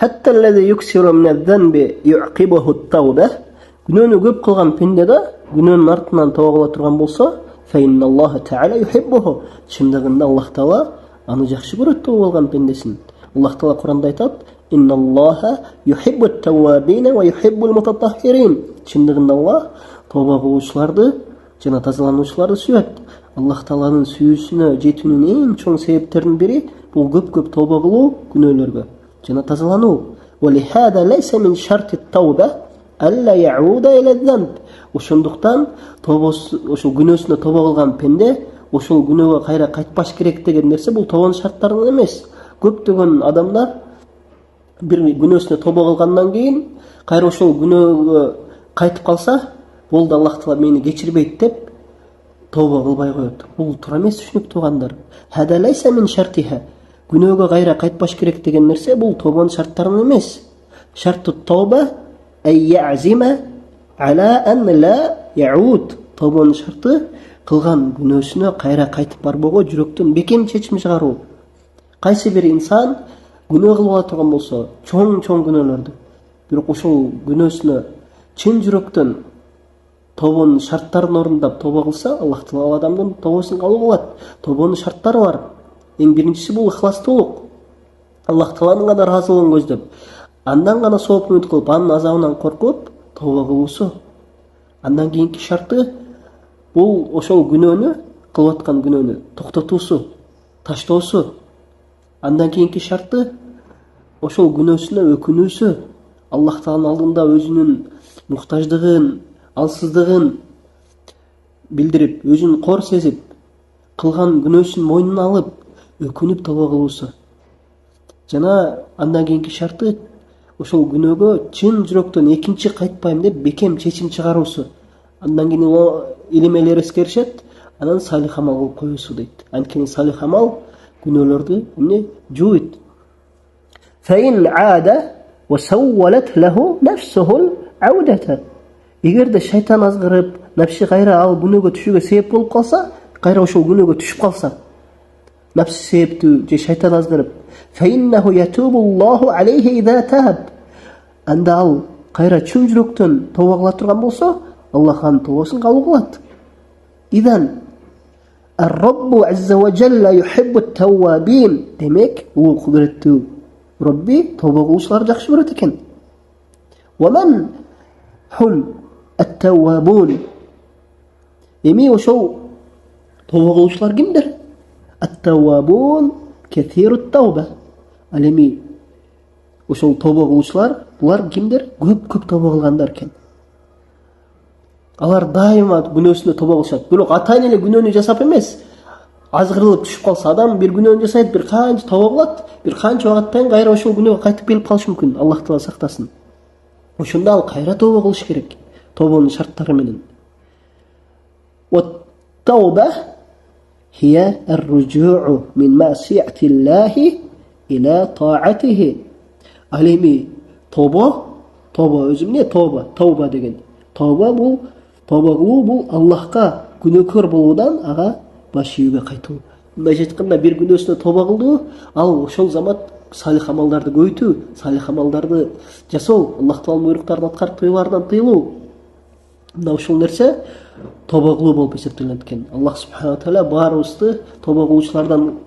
حتى الذي يكثر من الذنب يعقبه التوبة. Günöөнү көп кылган пенде да günөөнүн артынан тооба кыла турган болсо, فإن الله تعالى يحبه. Чындыгында Аллах Таала аны жакшы көрөт тооба кылган пендесин. Аллах Таала Куранда айтат: "Инна Аллаха юхиббу ат-таввабина ва юхиббу al-mutatahhirin." Чындыгында Аллах тооба кылуучуларды жана тазалануучуларды сүйөт. Аллах Тааланын сүйүүсүнө жетүүнүн эң чоң себептеринин бири бул көп тооба кылуу күнөөлөргө жана тазалануу. وَلِهَذَا لَيْسَ مِنْ شَرْطِ التَّوْبَةِ أَلَّا يَعُودَ إِلَى الذَّنْبِ. Ошондуктан ошол күнөөсүнө тооба кылган пенде ошол күнөөгө кайра кайтпаш керек деген нерсе бул тообанын шарттарынан эмес. Көптөгөн адамдар бир күнөөсүнө тооба кылгандан кийин кайра ошол күнөөгө кайтып калса, болду Аллах Таала мени кечирбейт деп тооба кылбай коет. Бул туура эмес түшүнүк туугандар. Хада лайса мин шартиха. Күнөөгө кайра кайтпаш керек деген нерсе бул тообанын шарттарынан эмес. Шартту тооба ай я'зима ала ан ла яуд. Тообанын шарты кылган күнөөсүнө кайра кайтып барбоого жүрөктөн бекем чечим чыгаруу. Кайсы бир инсан күнөө кылып ала турган болсо, чоң күнөөлөрдү, бирок ошол күнөөсүнө чын жүрөктөн тообанын шарттарын орундап тооба кылса, Аллах Таала ал адамдын тообасын кабыл кылат. Тообанын шарттары бар. Эң биринчиси бул ихластуулук. Аллах Тааланын гана ыраазылыгын көздөп, андан гана сооп үмүт кылып, анын азабынан коркуп тооба кылуусу. Андан кийинки шарты бул ошол күнөөнү, кылып аткан күнөөнү токтотуусу, таштоосу. Андан кийинки шарты ошол күнөөсүнө өкүнүүсү. Аллах Тааланын алдында өзүнүн муктаждыгын, алсыздыгын билдирип, өзүн кор сезип, кылган күнөөсүн мойнуна алып, өкүнүп тооба кылуусу. Жана андан кийинки шарты ошол күнөөгө чын жүрөктөн экинчи кайтпайм деп бекем чечим чыгаруусу. Андан кийин илимелер эскеришет, анан салих амал кылып коюусу дейт. Анткени салих амал күнөөлөрдү эмне жууйт. فإن عاد وسولت له نفسه العودة. Эгерде шайтан азгырып, напши кайра ал күнөөгө түшүүгө себеп болуп калса, кайра ошол күнөөгө түшүп калса, напши себептүү же шайтан азгырып, فإنه يتوب الله عليه إذا تاب. Анда ал кайра чын жүрөктөн тооба кыла турган болсо, Аллах анын тообасын кабыл кылат. Идан الرب عز وجل يحب التوابين. Демек, улуу кудуреттүү Рабби тооба кылуучуларды жакшы көрөт экен. ومن هم التوابون. Эми ошол тооба кылуучулар кимдер? التوابون كثير التوبة. Ал эми ошол тооба кылуучулар булар кимдер? Көп тооба кылгандар экен. Алар дайыма күнөөсүнө тооба кылышат. Бирок атайын эле күнөөнү жасап эмес, азгырылып түшүп калса, адам бир күнөөнү жасайт, бир канча тооба кылат, бир канча убакыттан кайра ошол күнөөгө кайтып келип калышы мүмкүн. Аллах Таала сактасын. Ошондо ал кайра тооба кылыш керек. Тообанын шарттары менен. والتوبة هي الرجوع من معصية الله إلى طاعته. Ал эми тооба өзү эмне? Тооба деген. Тооба кылуу бул Аллахка күнөөкөр болуудан ага баш ийүүгө кайтуу. Мындайча айтканда, бир күнөөсүнө тооба кылды, ал ошол замат салих амалдарды көбөйтүү, салих амалдарды жасоо, Аллах Тааланын буйруктарын аткарып тыйлардан тыйлуу. Мына ошол нерсе тооба кылуу болуп эсептелет экен. Аллах субхана ва таала баарыбызды тооба кылуучулардан